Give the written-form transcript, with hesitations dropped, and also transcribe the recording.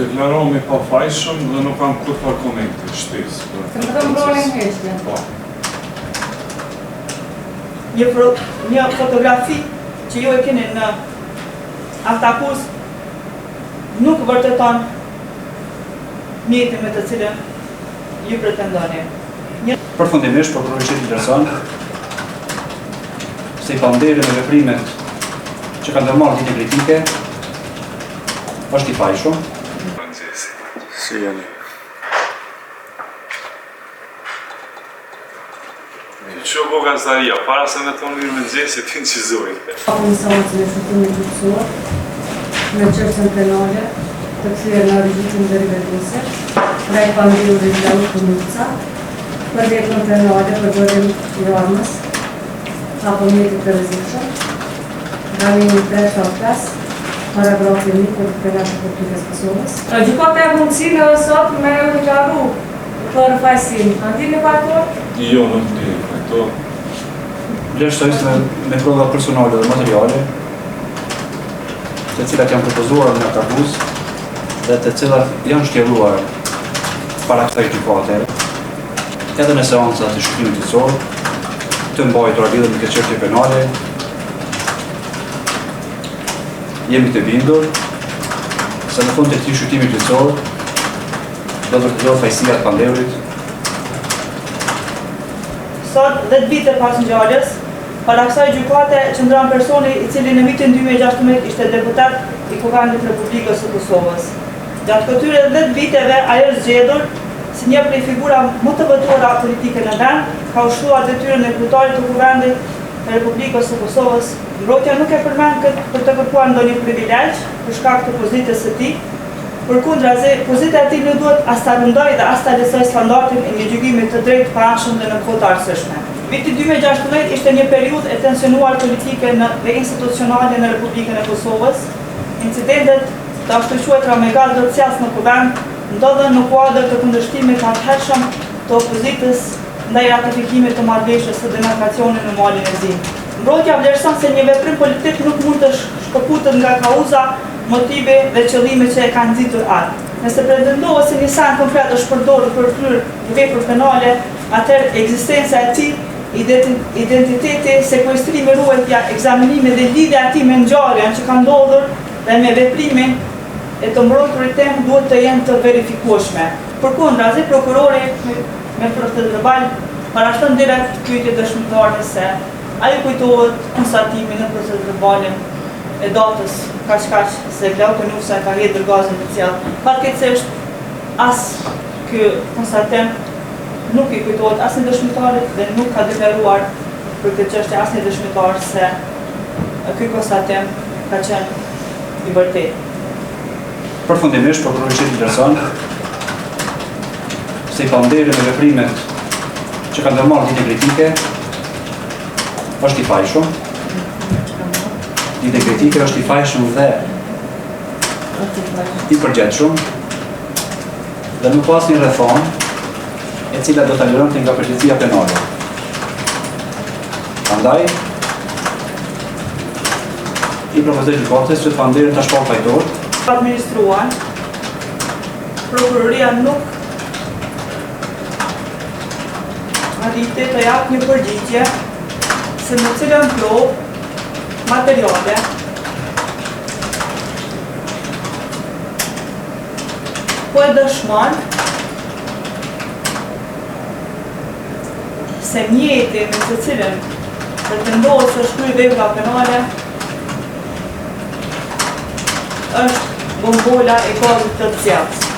Deklarohemi pa fajshëm dhe nuk kam kur par komenti, shtesë. Se më të mbronin heshtje. Po. Një fotografi që ju e keni në aktakuz nuk vërteton mjetin me të cilën ju pretendoni. Përfundimisht, prokurori qëtë interesant se i panderi me veprimet që kanë ndërmarrë ditë kritike është i fajshëm. Si jeni? Që bo gazaria, para se me tonë mirë me gjesi, ti në qizoj. Komisionat në shëtimi gjyqësor, me çështjen penale, të kthyer në regjistrin derivative, nga i panderi Lau Kunica, për veprën penale për dorim i armës, apo mjetit të rrezikshëm, nga vini 375, paragrafi 1 për penale të Republikës Kosovës. Gjykata e mundësinë edhe sot me u deklaru për fajsim. A ndini fajtor? Jo, nuk di fajtor. Vlerësoj me prova personale dhe materiale, të cilat janë propozuar në aktakuz dhe të cilat janë shtjelluar para kësaj gjykate, edhe në seanca të shkrimit gjyqësor, të mbajtura lidhur me këtë çështje penale. Jemi të bindur se në fund të këtij shqyrtimi gjyqësor do të vërtetohet fajësia e panderit. Sot 10 vite pas ngjarjes, para kësaj gjykate qëndron personi i cili në vitin 2016 ishte deputet i Kuvendit të Republikës së Kosovës. Gjatë këtyre 10 viteve ai është zgjedhur si një prej figura më të votuara politike në vend, ka ushtruar detyrën e kryetarit të Kuvendit të Republikës së Kosovës. Mbrojtja nuk e përmend këtë për të kërkuar ndonjë privilegj për shkak të pozitës së tij. Përkundrazi, pozita e tij nuk duhet as ta rëndojë dhe as ta lësoj standardin e një gjykimi të drejtë pa anshëm dhe në kohë të arsyeshme. Viti 2016 ishte një periudhë e tensionuar politike dhe institucionale në Republikën e Kosovës. Incidentet të ashtuquetra me gaz dhe cjas në Kuvend ndodhen në kuadër të kundërshtimit të atëhershëm të opozitës ndaj ratifikimit të marrëveshjes së demarkacionit në malin e Zi. Mbrojtja vlerëson se një veprim politik nuk mund të shkëputet nga kauza, motive dhe qëllime që e kanë nxitur atë. Nëse pretendohet se një sen konkret është përdorur për kryer një vepër penale, atëherë ekzistenca e tij, identiteti, sekuestrimi, ruajtja, ekzaminimi dhe lidhja e tij me ngjarjen që ka ndodhur dhe me veprimin e të mbrojturit tem duhet të jenë të verifikueshme. Përkundrazi, prokurori me proces verbal parashton direkt pyetje dëshmitarit se ai kujtohet konstatimin në proces verbalin e datës kaq se Lau Kunica ka hedhur gazin të cjellë. Fatkeqësisht as ky konstatim nuk i kujtohet as një dëshmitarit dhe nuk ka deklaruar për këtë çështje as një dëshmitar se ky konstatim ka qenë i vërtetë. Përfundimisht, prokurori qëtë interesant se i panderi me veprimet që kanë ndërmarrë ditë kritike është i fajshëm. Ditë kritike është i fajshëm dhe i përgjithshëm dhe nuk pas një rrethon e cila do ta lironte nga përgjegjësia penale. Prandaj i propozoj gjykatës që të panderin ta shpall fajtor. Administruan, prokuroria nuk arriti të japë një përgjigje se në cilën provë materiale po e dëshmon se mjeti me të cilën pretendohet se shkryj vepra penale është bombola e gazit të cjellës.